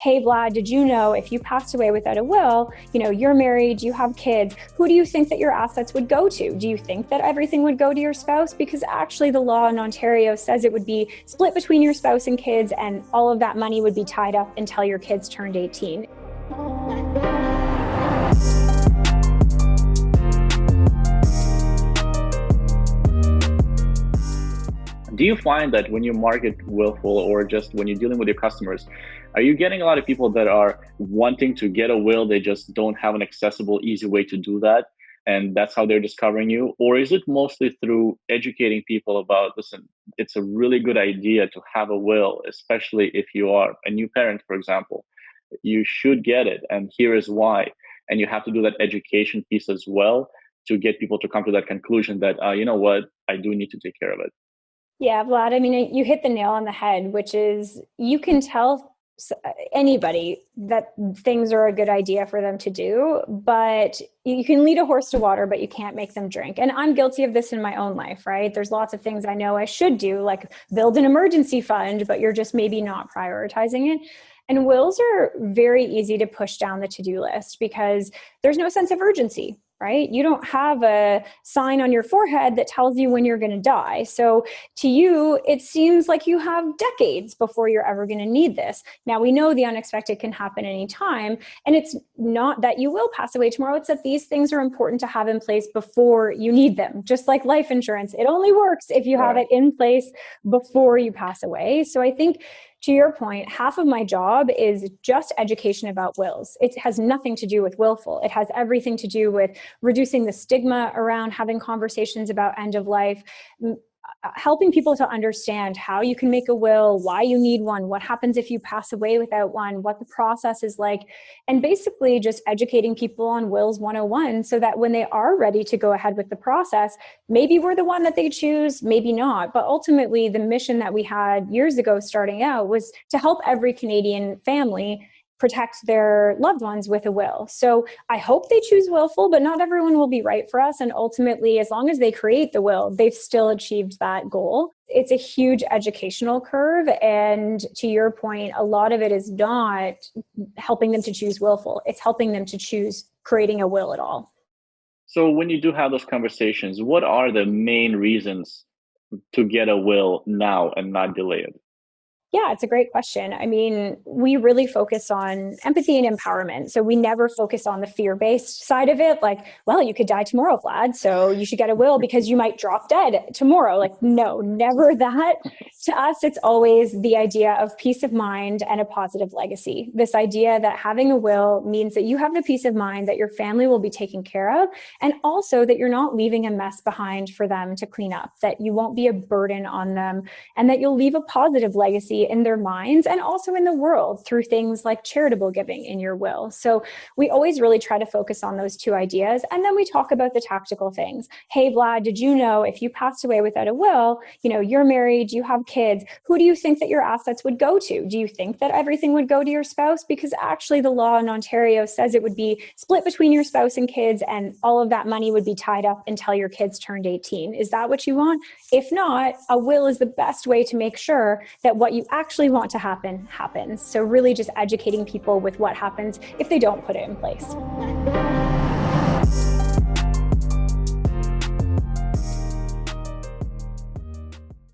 hey, Vlad, did you know if you passed away without a will, you're married, you have kids, who do you think that your assets would go to? Do you think that everything would go to your spouse? Because actually the law in Ontario says it would be split between your spouse and kids, and all of that money would be tied up until your kids turned 18. Do you find that when you market willful or just when you're dealing with your customers, are you getting a lot of people that are wanting to get a will, they just don't have an accessible, easy way to do that? And that's how they're discovering you? Or is it mostly through educating people about, listen, it's a really good idea to have a will, especially if you are a new parent, for example. You should get it, and here is why. And you have to do that education piece as well to get people to come to that conclusion that, you know what, I do need to take care of it. Yeah, Vlad, I mean, you hit the nail on the head, which is you can tell anybody that things are a good idea for them to do, but you can lead a horse to water, but you can't make them drink. And I'm guilty of this in my own life, right? There's lots of things I know I should do, like build an emergency fund, but you're just maybe not prioritizing it. And wills are very easy to push down the to-do list because there's no sense of urgency, right? You don't have a sign on your forehead that tells you when you're going to die. So to you, it seems like you have decades before you're ever going to need this. Now, we know the unexpected can happen anytime, and it's not that you will pass away tomorrow. It's that these things are important to have in place before you need them. Just like life insurance, it only works if you have it in place before you pass away. So I think, to your point, half of my job is just education about wills. It has nothing to do with willful. It has everything to do with reducing the stigma around having conversations about end of life, helping people to understand how you can make a will, why you need one, what happens if you pass away without one, what the process is like, and basically just educating people on wills 101 so that when they are ready to go ahead with the process, maybe we're the one that they choose, maybe not. But ultimately, the mission that we had years ago starting out was to help every Canadian family protect their loved ones with a will. So I hope they choose willful, but not everyone will be right for us. And ultimately, as long as they create the will, they've still achieved that goal. It's a huge educational curve. And to your point, a lot of it is not helping them to choose willful. It's helping them to choose creating a will at all. So when you do have those conversations, what are the main reasons to get a will now and not delay it? Yeah, it's a great question. I mean, we really focus on empathy and empowerment. So we never focus on the fear-based side of it. Like, well, you could die tomorrow, Vlad, so you should get a will because you might drop dead tomorrow. Like, no, never that. To us, it's always the idea of peace of mind and a positive legacy. This idea that having a will means that you have the peace of mind that your family will be taken care of, and also that you're not leaving a mess behind for them to clean up, that you won't be a burden on them, and that you'll leave a positive legacy in their minds and also in the world through things like charitable giving in your will. So we always really try to focus on those two ideas. And then we talk about the tactical things. Hey, Vlad, did you know if you passed away without a will, you're married, you have kids, who do you think that your assets would go to? Do you think that everything would go to your spouse? Because actually the law in Ontario says it would be split between your spouse and kids, and all of that money would be tied up until your kids turned 18. Is that what you want? If not, a will is the best way to make sure that what you actually want to happen happens. So really just educating people with what happens if they don't put it in place.